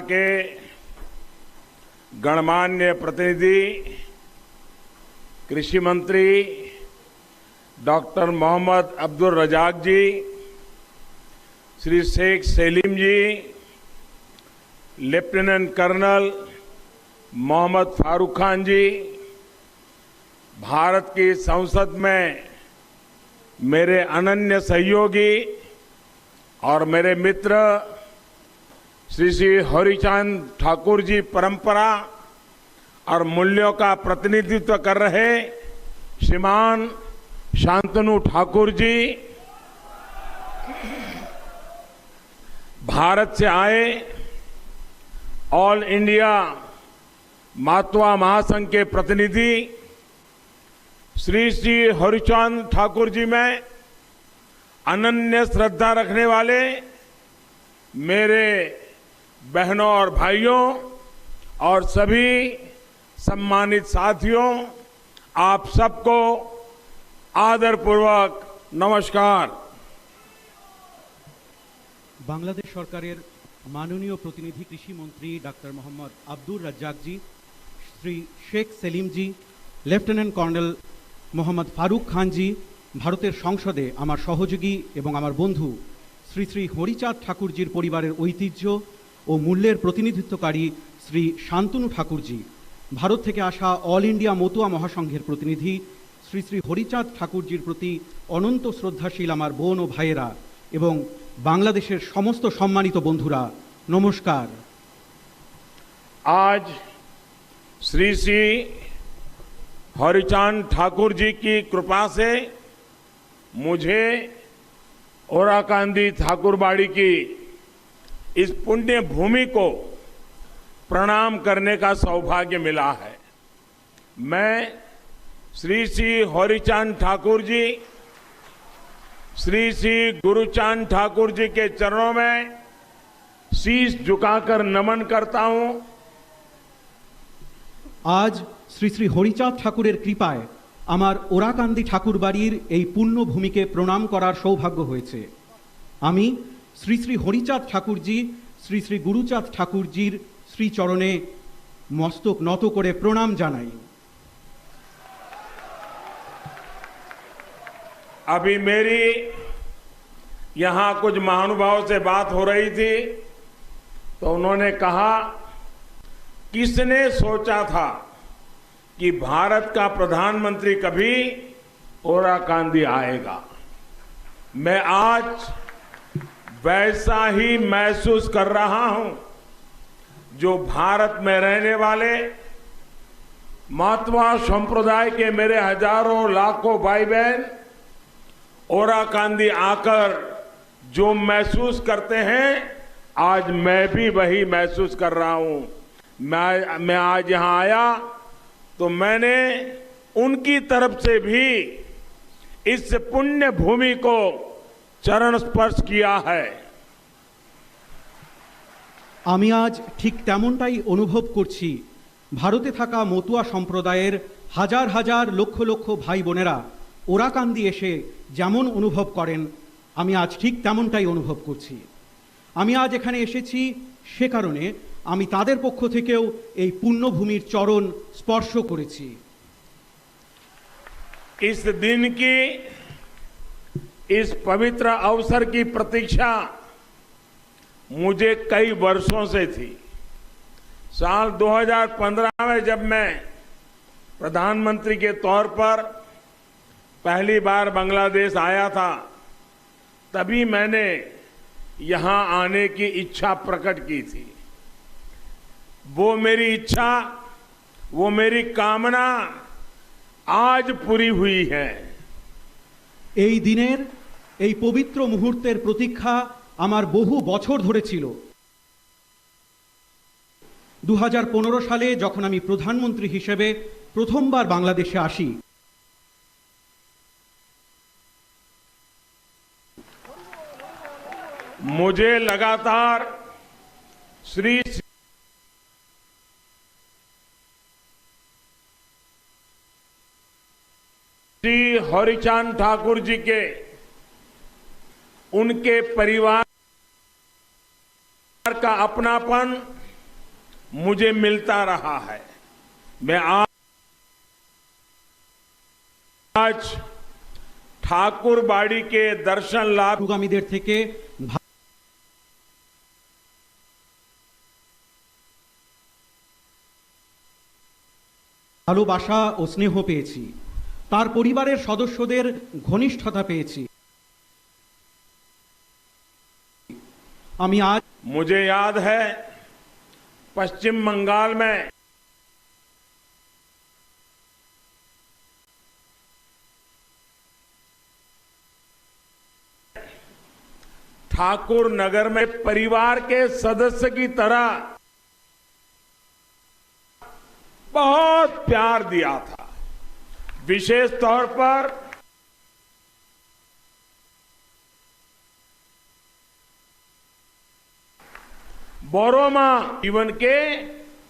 के गणमान्य प्रतिनिधि, कृषि मंत्री डॉक्टर मोहम्मद अब्दुल रजाक जी, श्री शेख सलीम जी, लेफ्टिनेंट कर्नल मोहम्मद फारूक खान जी, भारत की संसद में मेरे अनन्य सहयोगी और मेरे मित्र श्री श्री हरिचांद ठाकुर जी, परंपरा और मूल्यों का प्रतिनिधित्व कर रहे श्रीमान शांतनु ठाकुर जी, भारत से आए ऑल इंडिया मातवा महासंघ के प्रतिनिधि श्री श्री हरिचांद ठाकुर जी में अनन्य श्रद्धा रखने वाले मेरे बहनों और भाइयों और सभी सम्मानित साथियों, आप सबको आदरपूर्वक नमस्कार। बांग्लादेश सरकारेर माननीय प्रतिनिधि कृषि मंत्री डॉक्टर मोहम्मद अब्दुल रज्जाक जी, श्री शेख सलीम जी, लेफ्टिनेंट कर्नल मोहम्मद फारूक खान जी, भारतेर संसदे आमार सहयोगी एवं आमार बंधु श्री श्री हरिचाँद ठाकुरजीर परिवारेर ऐतिह्य और मूल्येर प्रतिनिधित्वकारी श्री शांतनु ठाकुर जी, भारत थेके आसा ऑल इंडिया मतुआ महासंघेर प्रतिनिधि श्री श्री हरिचाँद ठाकुरजीर प्रति अनंत श्रद्धाशील आमार बोन और भाइयेरा एवं बांग्लादेशेर समस्त सम्मानित बंधुरा नमस्कार। आज श्री श्री हरिचांद ठाकुर जी की कृपा से मुझे ओराकांदी ठाकुरबाड़ी की इस पुण्य भूमि को प्रणाम करने का सौभाग्य मिला है। मैं श्री श्री हरिचांद ठाकुर जी, श्री श्री गुरुचांद ठाकुर जी के चरणों में शीश झुकाकर नमन करता हूं। आज श्री श्री हरिचाँद ठाकुरेर कृपाय आमार ओराकांदी ठाकुर बाड़ीर এই पुण्य भूमिके प्रणाम करार सौभाग्य হয়েছে। আমি श्री श्री हरिचाँद ठाकुर जी, श्री श्री गुरुचाँद ठाकुर जीर श्रीचरणे मस्तक নত করে प्रणाम জানাই। अभी मेरी यहां कुछ महानुभावों से बात हो रही थी तो उन्होंने कहा, किसने सोचा था कि भारत का प्रधानमंत्री कभी ओराकांदी आएगा। मैं आज वैसा ही महसूस कर रहा हूं जो भारत में रहने वाले मातवा संप्रदाय के मेरे हजारों लाखों भाई बहन ओराकांदी आकर जो महसूस करते हैं, आज मैं भी वही महसूस कर रहा हूं। मैं आज यहां आया तो मैंने उनकी तरफ से भी इस पुण्य भूमि को चरण स्पर्श किया है। আমি আজ ঠিক তেমনটাই অনুভব করছি। ভারতে থাকা মতুয়া সম্প্রদায়ের হাজার হাজার লক্ষ লক্ষ ভাই বোনেরা ওরাকান্দি এসে যেমন অনুভব করেন, আমি আজ ঠিক তেমনটাই অনুভব করছি। আমি আজ এখানে এসেছি সে কারণে আমি তাদের পক্ষ থেকেও এই পুণ্যভূমির চরণ স্পর্শ করেছি। इस दिन की, इस पवित्र अवसर की प्रतीक्षा मुझे कई वर्षों से थी। साल 2015 में जब मैं प्रधानमंत्री के तौर पर पहली बार बांग्लादेश आया था, तभी मैंने यहां आने की इच्छा प्रकट की थी। वो मेरी इच्छा, वो मेरी कामना आज पूरी हुई है। এই দিনের এই পবিত্র মুহূর্তের প্রতীক্ষা আমার বহু বছর ধরে ছিল। 2015 সালে যখন আমি প্রধানমন্ত্রী হিসেবে প্রথমবার বাংলাদেশে আসি, मुझे लगातार श्री हरिचांद ठाकुर जी के, उनके परिवार का अपनापन मुझे मिलता रहा है। मैं आज ठाकुरबाड़ी के दर्शन लाभ অনুগামীদের থেকে ভালোবাসা ও স্নেহ পেয়েছি, তার পরিবারের সদস্যদের ঘনিষ্ঠতা পেয়েছি। আমি আজ मुझे याद है पश्चिम बंगाल में ठाकुर नगर में परिवार के सदस्य की तरह बहुत प्यार दिया था। विशेष तौर पर बोरोमा जीवन के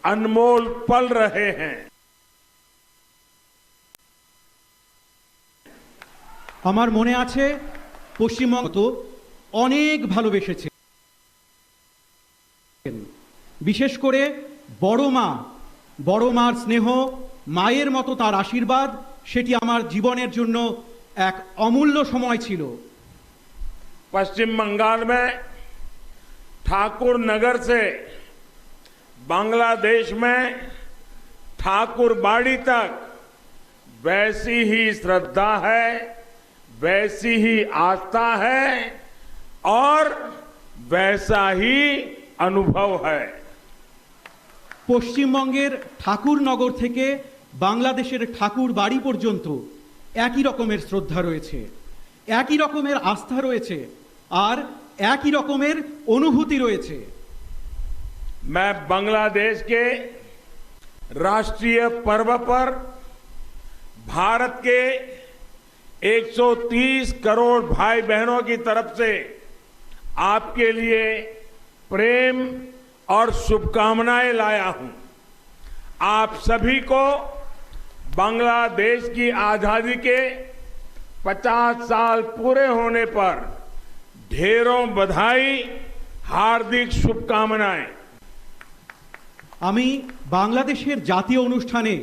अनमोल पल रहे हैं। আমার মনে আছে পশ্চিমবঙ্গ তো অনেক ভালোবেসেছে, বিশেষ করে বড় মার স্নেহ, মায়ের মতো তার আশীর্বাদ, সেটি আমার জীবনের জন্য এক অমূল্য সময় ছিল। पश्चिम बंगाल में ठाकुर नगर से बांग्लादेश में ठाकुरबाड़ी तक वैसी ही श्रद्धा है, वैसी ही आस्था है और वैसा ही अनुभव है। পশ্চিমবঙ্গের ঠাকুরনগর থেকে বাংলাদেশের ঠাকুরবাড়ি পর্যন্ত একই রকমের শ্রদ্ধা রয়েছে, একই রকমের আস্থা রয়েছে আর একই রকমের অনুভূতি রয়েছে। मैं बांग्लादेश के राष्ट्रीय पर्व पर भारत के 130 करोड़ भाई बहनों की तरफ से आपके लिए प्रेम और शुभकामनाएं लाया हूं। आप सभी को बांग्लादेश की आजादी के 50 साल पूरे होने पर ढेरों बधाई, हार्दिक शुभकामनाएं। আমি বাংলাদেশের জাতীয় অনুষ্ঠানে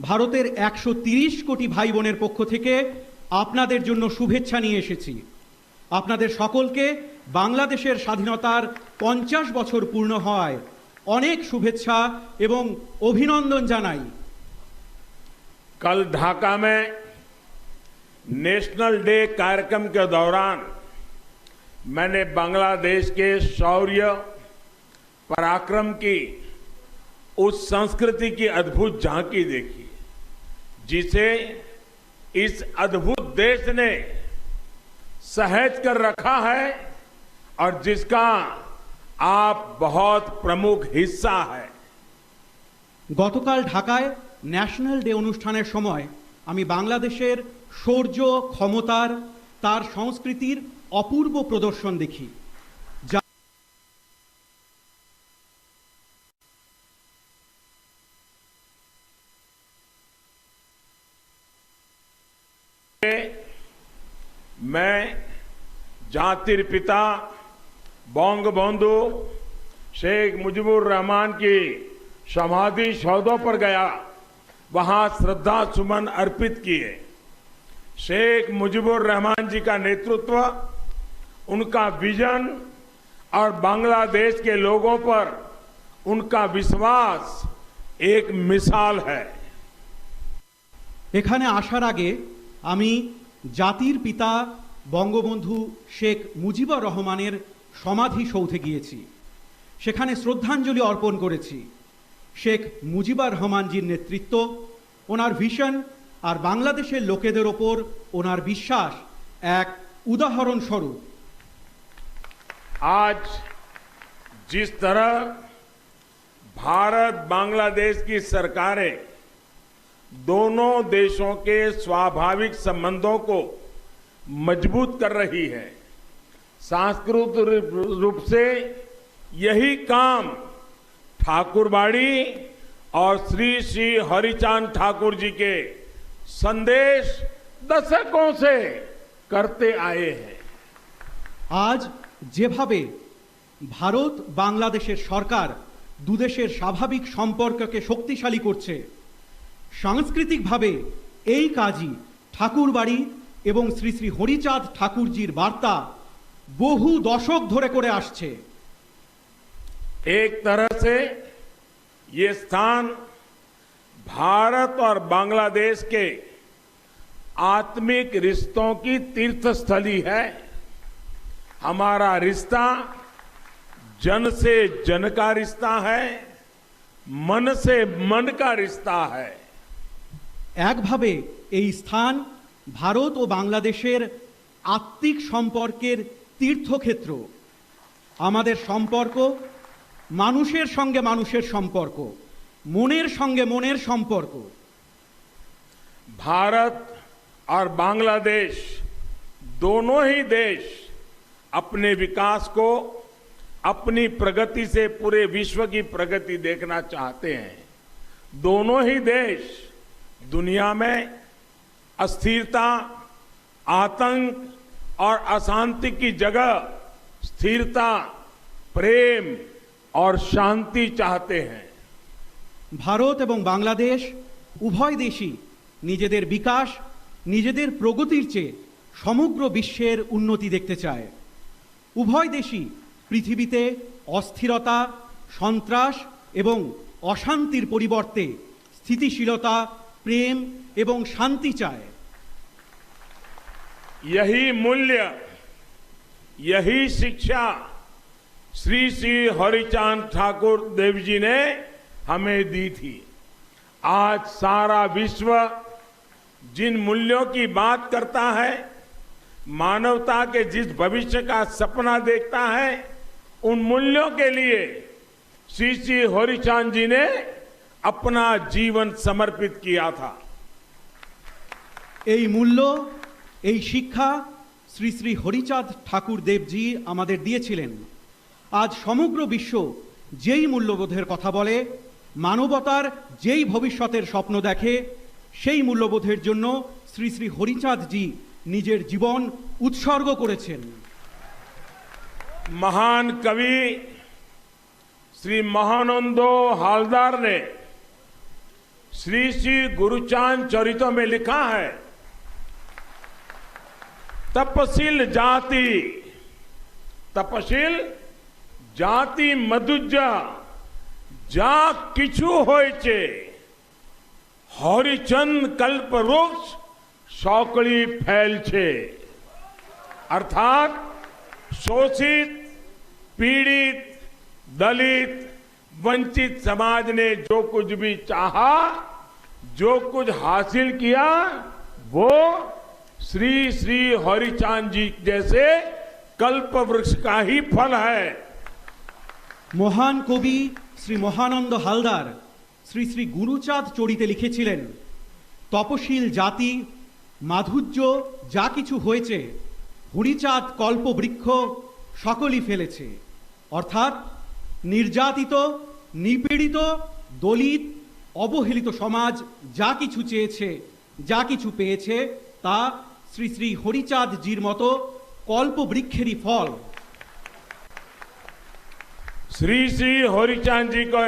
ভারতের 130 কোটি ভাই বোনের পক্ষ থেকে আপনাদের জন্য শুভেচ্ছা নিয়ে এসেছি। আপনাদের সকলকে বাংলাদেশের স্বাধীনতার 50 বছর পূর্ণ হওয়ায় অনেক শুভেচ্ছা এবং অভিনন্দন জানাই। कल ढाका में नेशनल डे कार्यक्रम के दौरान मैंने बांग्लादेश के शौर्य, पराक्रम की उस संस्कृति की अद्भुत झांकी देखी जिसे इस अद्भुत देश ने सहेज कर रखा है और जिसका आप बहुत प्रमुख हिस्सा है। গতকাল ঢাকায় ন্যাশনাল ডে অনুষ্ঠানের সময় আমি বাংলাদেশের শৌর্য, ক্ষমতার, তার সংস্কৃতির অপূর্ব প্রদর্শন দেখি, যা मैं जातिर पिता बंगबंधु शेख मुजीबुर रहमान की समाधि सौधों पर गया, वहां श्रद्धा सुमन अर्पित किए। शेख मुजीबुर रहमान जी का नेतृत्व, उनका विजन और बांग्लादेश के लोगों पर उनका विश्वास एक मिसाल है। এখানে আসার আগে আমি জাতির পিতা বঙ্গবন্ধু শেখ মুজিবুর রহমানের সমাধি সৌধে গিয়েছি, সেখানে শ্রদ্ধাঞ্জলি অর্পণ করেছি। শেখ মুজিবুর রহমানজির নেতৃত্ব, ওনার ভিশন আর বাংলাদেশের লোকেদের ওপর ওনার বিশ্বাস এক উদাহরণ স্বরূপ। आज जिस तरह भारत बांग्लादेश की सरकारें दोनों देशों के स्वाभाविक संबंधों को मजबूत कर रही है, सांस्कृतिक रूप से यही काम ठाकुरबाड़ी और श्री श्री हरिचांद ठाकुर जी के संदेश दशकों से करते आए हैं। আজ যেভাবে ভারত বাংলাদেশের সরকার দুদেশের স্বাভাবিক সম্পর্ককে শক্তিশালী করছে। সাংস্কৃতিকভাবে এই কাজই ঠাকুরবাড়ি এবং শ্রী শ্রী হরিচাঁদ ঠাকুরজির বার্তা বহু দশক ধরে করে আসছে। एक तरह से ये स्थान भारत और बांग्लादेश के आत्मिक रिश्तों की तीर्थस्थली है। हमारा रिश्ता जन से जन का रिश्ता है, मन से मन का रिश्ता है। একভাবে এই স্থান ভারত ও বাংলাদেশের আত্মিক সম্পর্কের তীর্থক্ষেত্র। আমাদের সম্পর্ক মানুষের সঙ্গে মানুষের সম্পর্ক, মনের সঙ্গে মনের সম্পর্ক। भारत और बांग्लादेश दोनों ही देश अपने विकास को अपनी प्रगति से पूरे विश्व की प्रगति देखना चाहते हैं। दोनों ही देश दुनिया में अस्थिरता, आतंक और अशांति की जगह स्थिरता, प्रेम और शांति चाहते हैं। ভারত এবং বাংলাদেশ উভয় দেশই নিজেদের বিকাশ, নিজেদের প্রগতির চেয়ে সমগ্র বিশ্বের উন্নতি দেখতে চায়। উভয় দেশই পৃথিবীতে অস্থিরতা, সন্ত্রাস এবং অশান্তির পরিবর্তে স্থিতিশীলতা, প্রেম এবং শান্তি চায়। यही मूल्य, यही शिक्षा श्री श्री हरिचांद ठाकुर देव जी ने हमें दी थी। आज सारा विश्व जिन मूल्यों की बात करता है, मानवता के जिस भविष्य का सपना देखता है, उन मूल्यों के लिए श्री श्री हरिचांद जी ने अपना जीवन समर्पित किया था। এই মূল্য, এই শিক্ষা শ্রী শ্রী হরিচাঁদ ঠাকুর দেবজি আমাদের দিয়েছিলেন। আজ সমগ্র বিশ্ব যেই মূল্যবোধের কথা বলে, মানবতার যেই ভবিষ্যতের স্বপ্ন দেখে, সেই মূল্যবোধের জন্য শ্রী শ্রী হরিচাঁদজি নিজের জীবন উৎসর্গ করেছেন। महान कवि श्री महानंदो हालदार ने श्री श्री गुरुचांद चरितों में लिखा है, तपशील जाति, तपशील जाति मधुजा जा किछु होइचे, हरिचंद कल्प वृक्ष सौकड़ी फैल छे। अर्थात शोषित, पीड़ित, दलित, वंचित समाज ने जो कुछ भी चाहा, जो कुछ हासिल किया, वो श्री श्री हरिचांद जी जैसे कल्प वृक्ष का ही फल है। মহান কবি শ্রী মহানন্দ হালদার শ্রী শ্রী গুরুচাঁদ চরিতে লিখেছিলেন, তপশীল জাতি মাধুর্য যা কিছু হয়েছে, হরিচাঁদ কল্পবৃক্ষ সকলই ফেলেছে। অর্থাৎ নির্যাতিত, নিপীড়িত, দলিত, অবহেলিত সমাজ যা কিছু চেয়েছে, যা কিছু পেয়েছে, তা শ্রী শ্রী হরিচাঁদজির মতো কল্পবৃক্ষেরই ফল। श्री श्री हरिचांद जी को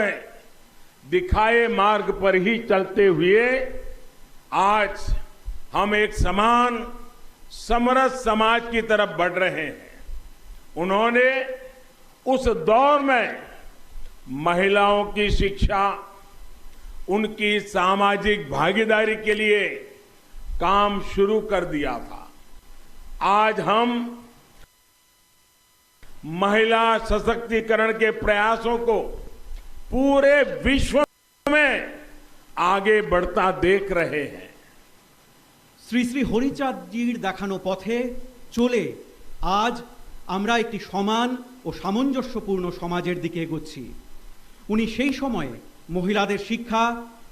दिखाए मार्ग पर ही चलते हुए आज हम एक समान समरस समाज की तरफ बढ़ रहे हैं। उन्होंने उस दौर में महिलाओं की शिक्षा, उनकी सामाजिक भागीदारी के लिए काम शुरू कर दिया था। आज हम महिला सशक्तिकरण के प्रयासों को पूरे विश्व में आगे बढ़ता देख रहे हैं। শ্রী শ্রী হরিচাঁদজির দেখানো পথে চলে আজ আমরা একটি সমান ও সামঞ্জস্যপূর্ণ সমাজের দিকে এগোচ্ছি। উনি সেই সময়ে মহিলাদের শিক্ষা,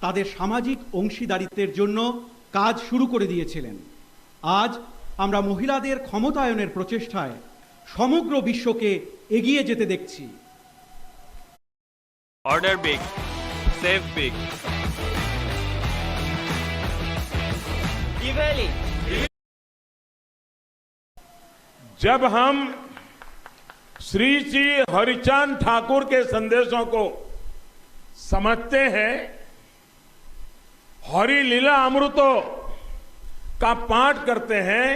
তাদের সামাজিক অংশীদারিত্বের জন্য কাজ শুরু করে দিয়েছিলেন। আজ আমরা মহিলাদের ক্ষমতায়নের প্রচেষ্টায় সমগ্র বিশ্বকে এগিয়ে যেতে দেখছি। Order big, save big. Diwali. जब हम श्री श्री हरिचांद ठाकुर के संदेशों को समझते हैं, हरि लीला अमृतो का पाठ करते हैं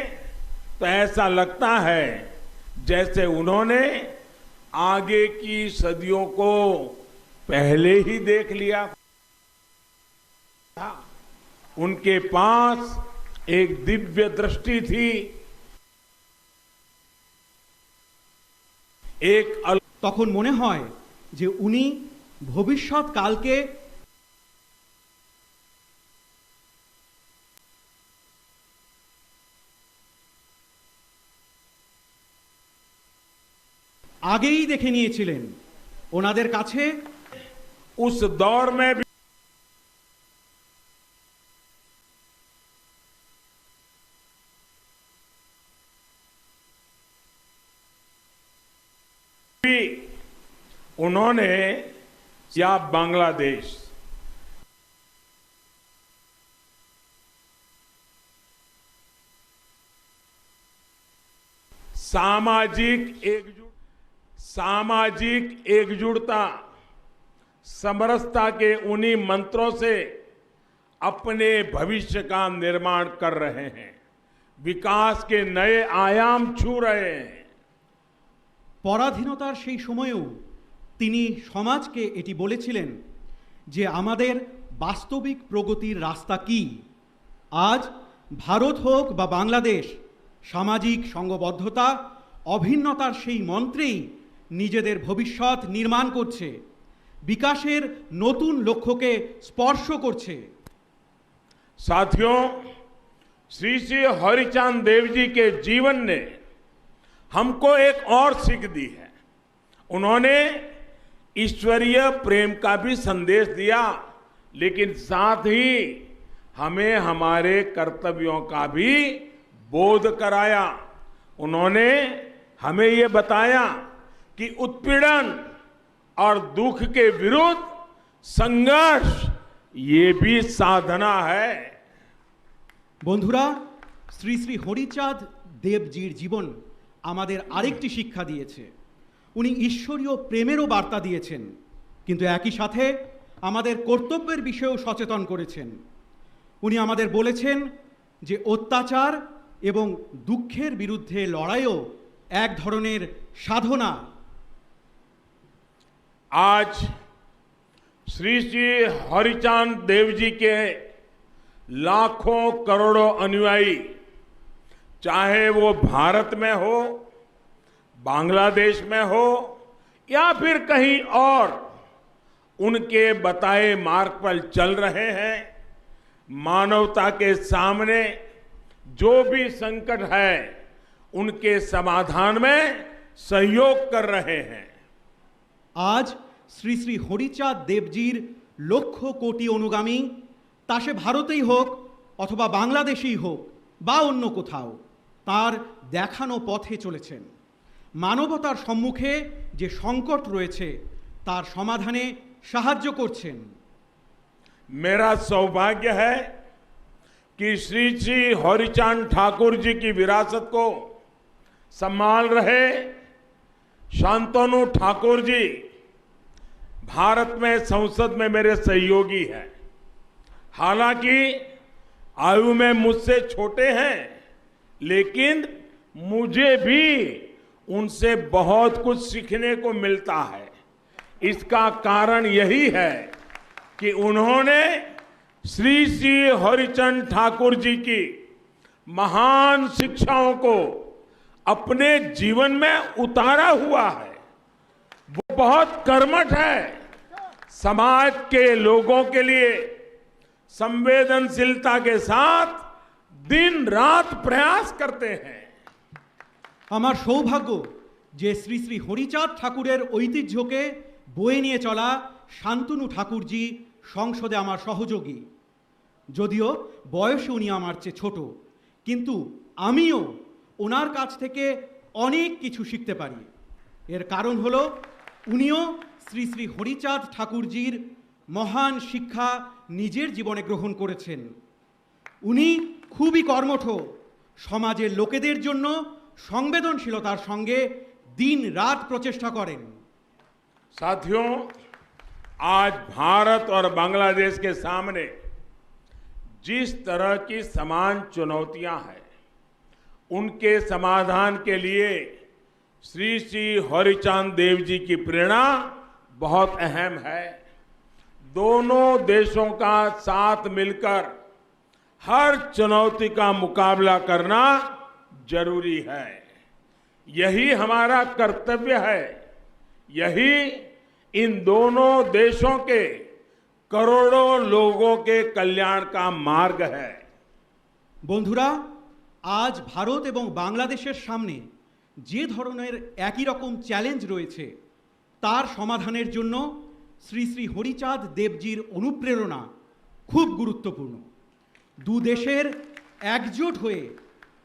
तो ऐसा लगता है जैसे उन्होंने आगे की सदियों को पहले ही देख लिया था। उनके पास एक दिव्य दृष्टि थी, एक তখন মনে হয় যে উনি ভবিষ্যৎ কালকে আগেই দেখে নিয়েছিলেন। ওনাদের কাছে उस दौर में भी उन्होंने या बांग्लादेश सामाजिक एकजुटता समरसता के उन्हीं मंत्रों से अपने भविष्य का निर्माण कर रहे हैं, विकास के नए आयाम छू रहे हैं। পরাধীনতার সেই সময়েও তিনি সমাজকে এটি বলেছিলেন যে আমাদের বাস্তবিক প্রগতির রাস্তা কি। আজ ভারত হোক বা বাংলাদেশ, সামাজিক সংঘবদ্ধতা অভিন্নতার সেই মন্ত্রেই নিজেদের ভবিষ্যৎ নির্মাণ করছে, विकासेर नतून लक्ष्य के स्पर्श करछे। साथियों, श्री श्री हरिचांद देव जी के जीवन ने हमको एक और सीख दी है। उन्होंने ईश्वरीय प्रेम का भी संदेश दिया, लेकिन साथ ही हमें हमारे कर्तव्यों का भी बोध कराया। उन्होंने हमें ये बताया कि उत्पीड़न और दुख के विरुद्ध संघर्ष ये भी साधना है। बंधुरा, श्री श्री हरिचाँद देवजीर जीवन आमादेर आरेकटी शिक्षा दिएছে। उनी ईश्वरीय प्रेमेरो बार्ता दिएছেন, किन्तु एकई साथे आमादेर कर्तव्येर विषयेও सचेतन करेছেন। उनी आमादेर बोलेছেন যে अत्याचार एवं दुःखेर बिरुद्धे लड़ाइও एक धरनेर साधना। आज श्री श्री हरिचांद देव जी के लाखों करोड़ों अनुयायी, चाहे वो भारत में हो, बांग्लादेश में हो या फिर कहीं और, उनके बताए मार्ग पर चल रहे हैं। मानवता के सामने जो भी संकट है उनके समाधान में सहयोग कर रहे हैं। आज श्री श्री हरिचाँद देवजीर लक्ष कोटी अनुगामी, ता से भारतेई होक अथवा बांग्लादेशेई होक बा अन्य कोथाओ, तार देखानो पथे चलेছেন। मानवतार सम्मुखे जे संकट रयेছে तार समाधाने साहाय्य करছেন। मेरा सौभाग्य है कि श्री श्री हरिचांद ठाकुर जी की विरासत को संभाल रहे शांतनु ठाकुर जी भारत में संसद में मेरे सहयोगी हैं। हालांकि आयु में मुझसे छोटे हैं, लेकिन मुझे भी उनसे बहुत कुछ सीखने को मिलता है। इसका कारण यही है कि उन्होंने श्री श्री हरिचंद ठाकुर जी की महान शिक्षाओं को अपने जीवन में उतारा हुआ है। वो बहुत कर्मठ है, समाज के लोगों के लिए संवेदनशीलता के साथ दिन रात प्रयास करते हैं। আমার সৌভাগ্য যে শ্রী শ্রী হরিচাঁদ ঠাকুরের ঐতিহ্যকে বয়ে নিয়ে চলা শান্তনু ঠাকুরজি সংসদে আমার সহযোগী। যদিও বয়সে উনি আমার চেয়ে ছোট, কিন্তু আমিও ওনার কাছ থেকে অনেক কিছু শিখতে পারি। এর কারণ হলো উনিও শ্রী শ্রী হরিচাঁদ ঠাকুরজির মহান শিক্ষা নিজের জীবনে গ্রহণ করেছেন। উনি খুবই কর্মঠ, সমাজের লোকেদের জন্য সংবেদনশীলতার সঙ্গে दिन रात प्रचेष्टा करें। साथियों, आज भारत और बांग्लादेश के सामने जिस तरह की समान चुनौतियां हैं, उनके समाधान के लिए श्री श्री हरिचांद देव जी की प्रेरणा बहुत अहम है। दोनों देशों का साथ मिलकर हर चुनौती का मुकाबला करना जरूरी है। यही हमारा कर्तव्य है। यही इन दोनों देशों के करोड़ों लोगों के कल्याण का मार्ग है। বন্ধুরা, আজ ভারত এবং বাংলাদেশের সামনে যে ধরনের একই রকম চ্যালেঞ্জ রয়েছে তার সমাধানের জন্য শ্রী শ্রী হরিচাঁদ দেবজির অনুপ্রেরণা খুব গুরুত্বপূর্ণ। দু দেশের একজোট হয়ে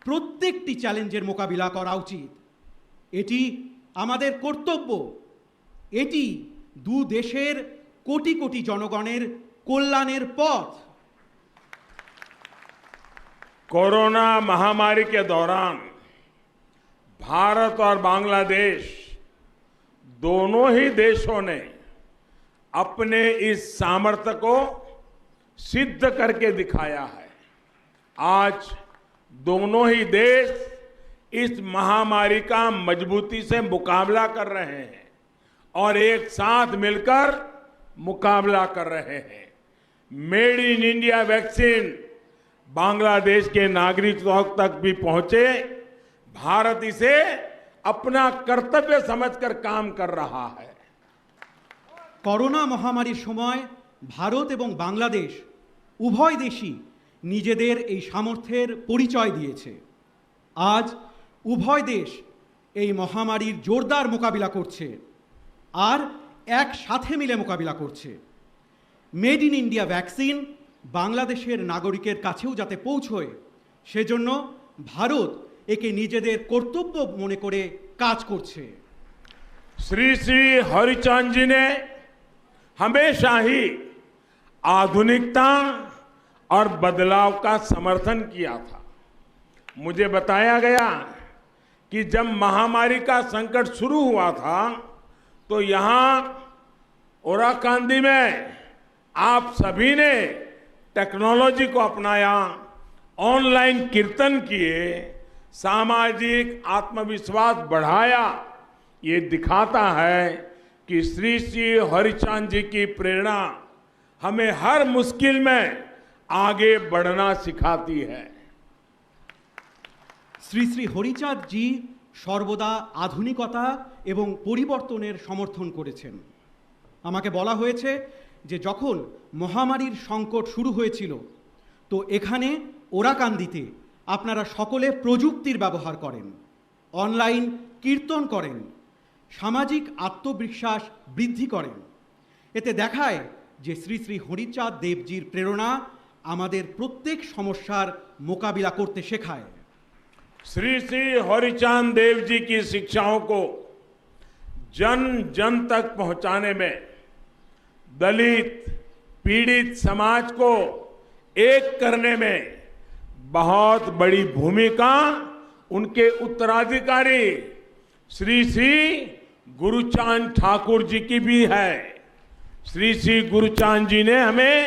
প্রত্যেকটি চ্যালেঞ্জের মোকাবিলা করা উচিত। এটি আমাদের কর্তব্য। এটি দু দেশের কোটি কোটি জনগণের কল্যাণের পথ। कोरोना महामारी के दौरान भारत और बांग्लादेश दोनों ही देशों ने अपने इस सामर्थ्य को सिद्ध करके दिखाया है। आज दोनों ही देश इस महामारी का मजबूती से मुकाबला कर रहे हैं और एक साथ मिलकर मुकाबला कर रहे हैं। Made in India vaccine Bangladesh के नागरिकों तक भी पहुंचे, भारत इसे अपना कर्तव्य समझकर काम कर रहा है। করোনা মহামারীর সময় ভারত এবং বাংলাদেশ উভয় দেশই নিজেদের এই সামর্থ্যের পরিচয় দিয়েছে। আজ উভয় দেশ এই মহামারীর জোরদার মোকাবিলা করছে আর একসাথে মিলে মোকাবিলা করছে। মেড ইন ইন্ডিয়া ভ্যাকসিন বাংলাদেশের নাগরিকের কাছেও যাতে পৌঁছয় সেজন্য ভারত একে নিজেদের কর্তব্য মনে করে কাজ করছে। श्री श्री हरिचांद जी ने हमेशा ही आधुनिकता और बदलाव का समर्थन किया था। मुझे बताया गया कि जब महामारी का संकट शुरू हुआ था तो यहाँ ओराकांदी में आप सभी ने टेक्नोलॉजी को अपनाया, ऑनलाइन कीर्तन किए, सामाजिक आत्मविश्वास बढ़ाया। ये दिखाता है कि श्री श्री हरिचांद जी की प्रेरणा हमें हर मुश्किल में आगे बढ़ना सिखाती है। শ্রী শ্রী হরিচাঁদ জি সর্বদা আধুনিকতা এবং পরিবর্তনের সমর্থন করেছেন। আমাকে বলা হয়েছে যে যখন মহামারীর সংকট শুরু হয়েছিল তো এখানে ওরাকান্দিতে আপনারা সকলে প্রযুক্তির ব্যবহার করেন, অনলাইন কীর্তন করেন, সামাজিক আত্মবিশ্বাস বৃদ্ধি করেন। এতে দেখায় যে শ্রী শ্রী হরিচাঁদ দেবজির প্রেরণা আমাদের প্রত্যেক সমস্যার মোকাবিলা করতে শেখায়। श्री श्री हरिचांद देव जी की शिक्षाओं को जन जन तक पहुंचाने में दलित पीड़ित समाज को एक करने में बहुत बड़ी भूमिका उनके उत्तराधिकारी श्री श्री गुरुचांद ठाकुर जी की भी है। श्री श्री गुरुचांद जी ने हमें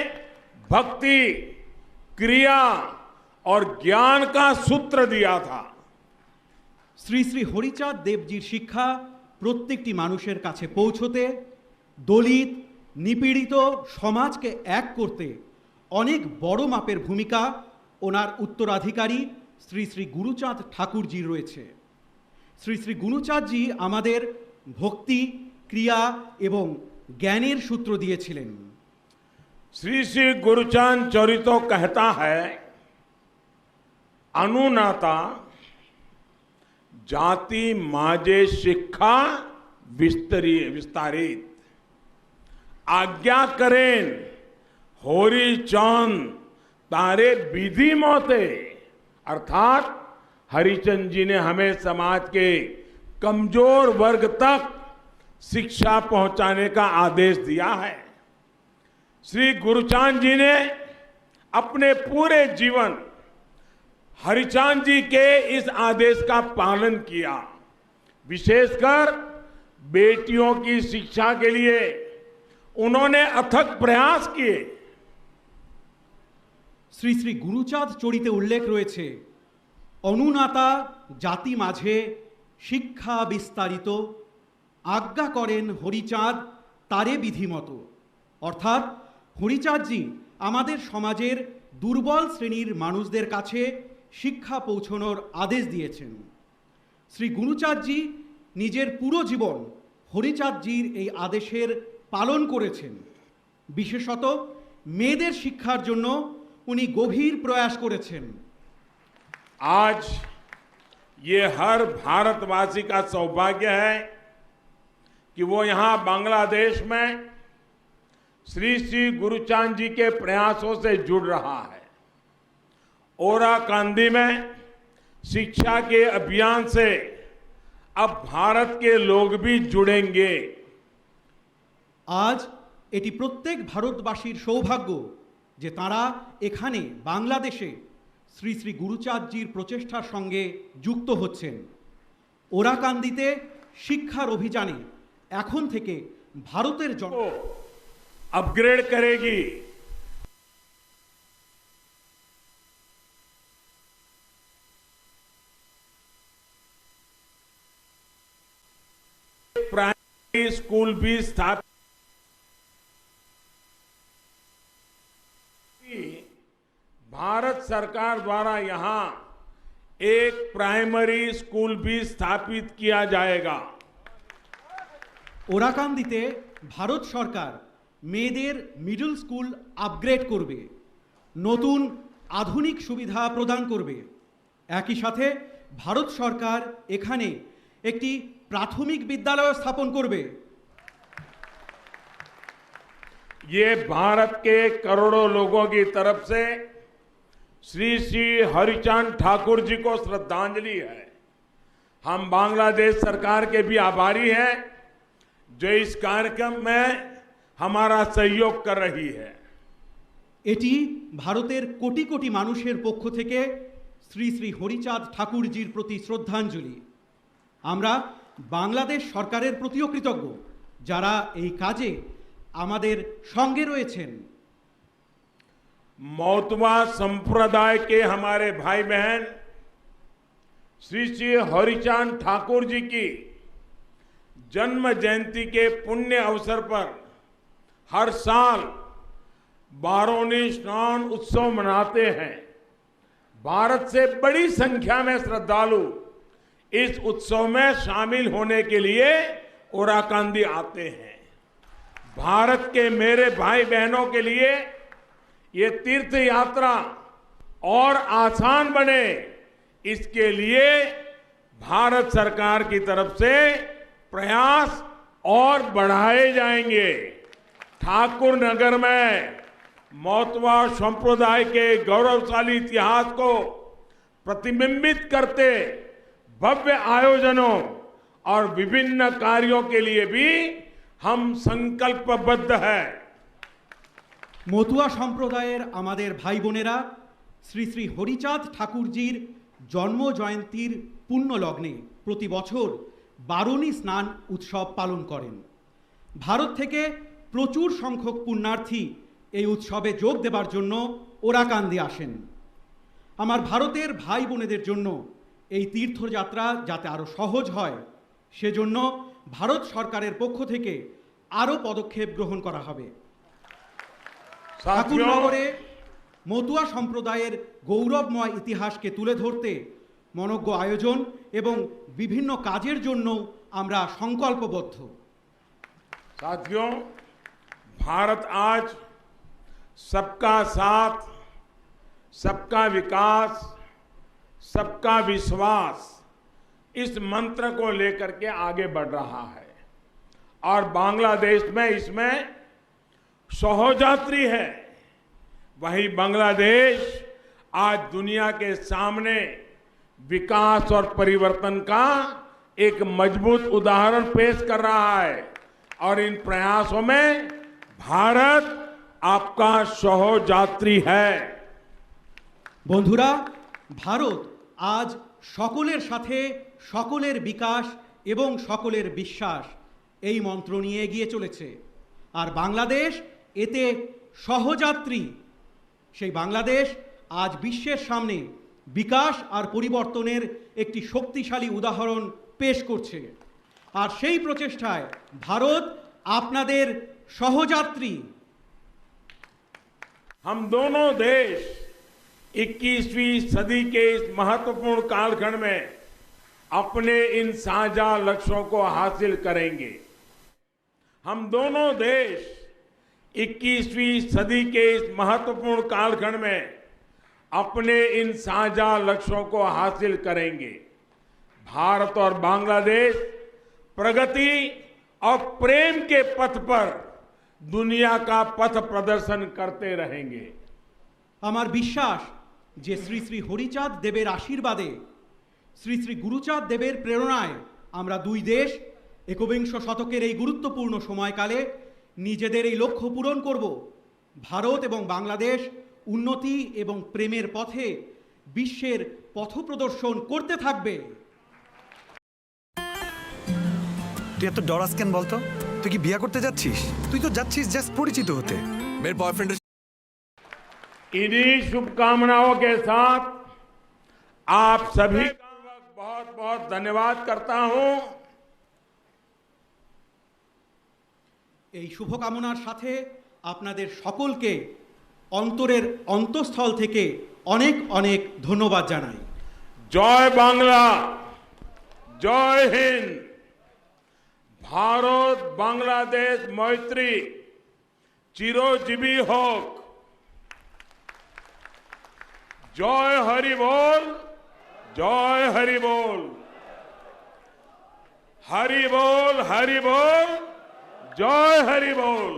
भक्ति, क्रिया और ज्ञान का सूत्र दिया था। শ্রী শ্রী হরিচাঁদ দেবজির শিক্ষা প্রত্যেকটি মানুষের কাছে পৌঁছতে, দলিত নিপীড়িত সমাজকে এক করতে অনেক বড় মাপের ভূমিকা ওনার উত্তরাধিকারী শ্রী শ্রী গুরুচাঁদ ঠাকুরজির রয়েছে। শ্রী শ্রী গুরুচাঁদজি আমাদের ভক্তি, ক্রিয়া এবং জ্ঞানের সূত্র দিয়েছিলেন। श्री श्री गुरुचांद चरितो कहता है, अनुनाता जाति माजे शिक्षा विस्तारित आज्ञा करें होरी चांद तारे विधि मोते। अर्थात हरिचंद जी ने हमें समाज के कमजोर वर्ग तक शिक्षा पहुंचाने का आदेश दिया है। श्री गुरुचांद जी ने अपने पूरे जीवन हरिचांद जी के इस आदेश का पालन किया। विशेषकर बेटियों की शिक्षा के लिए उन्होंने अथक प्रयास किए। শ্রী শ্রী গুরুচাঁদ চরিতে উল্লেখ রয়েছে, অনুনাতা জাতি মাঝে শিক্ষা বিস্তারিত, আজ্ঞা করেন হরিচাঁদ তারে বিধিমতো। অর্থাৎ হরিচাঁদজি আমাদের সমাজের দুর্বল শ্রেণীর মানুষদের কাছে শিক্ষা পৌঁছানোর আদেশ দিয়েছেন। শ্রী গুরুচাঁদজি নিজের পুরো জীবন হরিচাঁদজির এই আদেশের পালন করেছেন। বিশেষত মেয়েদের শিক্ষার জন্য উনি গভীর প্রয়াস করেছেন। आज ये हर भारतवासी का सौभाग्य है कि वो यहाँ बांग्लादेश में श्री श्री गुरुचांद जी के प्रयासों से जुड़ रहा है। ओराकांदी में शिक्षा के अभियान से अब भारत के लोग भी जुड़ेंगे। আজ এটি প্রত্যেক ভারতবাসীর সৌভাগ্য যে তারা এখানে বাংলাদেশে শ্রী শ্রী গুরুচাঁদজির প্রচেষ্টার সঙ্গে যুক্ত হচ্ছেন। ওরাকান্দিতে শিক্ষার অভিযানে এখন থেকে ভারতের জন্য अपग्रेड करेगी। प्राइमरी स्कूल भी स्थापित। भारत सरकार द्वारा यहां एक प्राइमरी स्कूल भी स्थापित किया जाएगा। ওরাকান্দিতে ভারত সরকার মেয়েদের মিডল স্কুল আপগ্রেড করবে, নতুন আধুনিক সুবিধা প্রদান করবে। একই সাথে ভারত সরকার এখানে একটি প্রাথমিক বিদ্যালয় স্থাপন করবে। ये भारत के करोड़ों लोगों की तरफ से श्री श्री हरिचांद ठाकुर जी को श्रद्धांजलि है। हम बांग्लादेश सरकार के भी आभारी हैं जो इस कार्यक्रम में हमारा सहयोग कर रही है। এটি ভারতের কোটি কোটি মানুষের পক্ষ থেকে শ্রী শ্রী হরিচাঁদ ঠাকুরজির প্রতি শ্রদ্ধাঞ্জলি। আমরা বাংলাদেশ সরকারের প্রতিও কৃতজ্ঞ যারা এই কাজে আমাদের সঙ্গে রয়েছেন। मौतवा संप्रदाय के हमारे भाई बहन श्री श्री हरिचांद ठाकुर जी की जन्म जयंती के पुण्य अवसर पर हर साल बारोनी स्नान उत्सव मनाते हैं। भारत से बड़ी संख्या में श्रद्धालु इस उत्सव में शामिल होने के लिए ओराकांदी आते हैं। भारत के मेरे भाई बहनों के लिए ये तीर्थ यात्रा और आसान बने, इसके लिए भारत सरकार की तरफ से प्रयास और बढ़ाए जाएंगे। ठाकुर नगर में मौतवा संप्रदाय के गौरवशाली इतिहास को प्रतिबिंबित करते भव्य आयोजनों और विभिन्न कार्यों के लिए भी हम संकल्पबद्ध हैं। মতুয়া সম্প্রদায়ের আমাদের ভাই বোনেরা শ্রী শ্রী হরিচাঁদ ঠাকুরজির জন্ম জয়ন্তীর পুণ্য লগ্নে প্রতি বছর বারুণী স্নান উৎসব পালন করেন। ভারত থেকে প্রচুর সংখ্যক পুণ্যার্থী এই উৎসবে যোগ দেবার জন্য ওরাকান্দি আসেন। আমার ভারতের ভাই বোনেদের জন্য এই তীর্থযাত্রা যাতে আরও সহজ হয় সেজন্য ভারত সরকারের পক্ষ থেকে আরও পদক্ষেপ গ্রহণ করা হবে। ঠাকুরনগরে মতুয়া সম্প্রদায়ের গৌরবময় ইতিহাসকে তুলে ধরতে মনজ্ঞ আয়োজন এবং বিভিন্ন কাজের জন্য আমরা সংকল্পবদ্ধ। साथियों, भारत आज सबका साथ, सबका विकास, सबका विश्वास इस मंत्र को लेकर के आगे बढ़ रहा है और बांग्लादेश में इसमें सहोजात्री है। वही बांग्लादेश आज दुनिया के सामने विकास और परिवर्तन का एक मजबूत उदाहरण पेश कर रहा है और इन प्रयासों में भारत आपका सहोजात्री है। বন্ধুরা, ভারত আজ সকলের সাথে সকলের বিকাশ এবং সকলের বিশ্বাস এই মন্ত্র নিয়ে এগিয়ে চলেছে। আর বাংলাদেশ এতে সহযাত্রী। সেই বাংলাদেশ আজ বিশ্বের সামনে বিকাশ আর পরিবর্তনের একটি শক্তিশালী উদাহরণ পেশ করছে। আর সেই প্রচেষ্টায় ভারত আপনাদের সহযাত্রী। हम दोनों देश 21वीं सदी के इस महत्वपूर्ण कालखंड में अपने इन साझा लक्ष्यों को हासिल करेंगे। हम दोनों देश 21वीं सदी के इस महत्वपूर्ण कालखंड में अपने इन साझा लक्ष्यों को हासिल करेंगे। भारत और बांग्लादेश प्रगति और प्रेम के पथ पर दुनिया का पथ प्रदर्शन करते रहेंगे। আমার বিশ্বাস যে শ্রী শ্রী হরিচাঁদ দেবের আশীর্বাদে, শ্রী শ্রী গুরুচাঁদ দেবের প্রেরণায় আমরা দুই দেশ একবিংশ শতকের এই গুরুত্বপূর্ণ সময়কালে নিজেদের এই লক্ষ্য পূরণ করব। ভারত এবং বাংলাদেশ উন্নতি এবং প্রেমের পথে বিশ্বের পথপ্রদর্শন করতে থাকবে। তুই এত ডরাস কেন বলতো? তুই কি বিয়ে করতে যাচ্ছিস? তুই তো যাচ্ছিস জাস্ট পরিচিত হতে। मेरे बॉयफ्रेंड इन्हीं शुभकामनाओं के साथ आप सभी का बहुत बहुत धन्यवाद करता हूं। এই শুভকামনার সাথে আপনাদের সকলকে অন্তরের অন্তঃস্থল থেকে অনেক অনেক ধন্যবাদ জানাই। জয় বাংলা, জয় হিন্দ। ভারত বাংলাদেশ মৈত্রী চিরজীবী হোক। জয় হরি বল, জয় হরি বল, হরি বল, হরি বল, জয় হরি বল।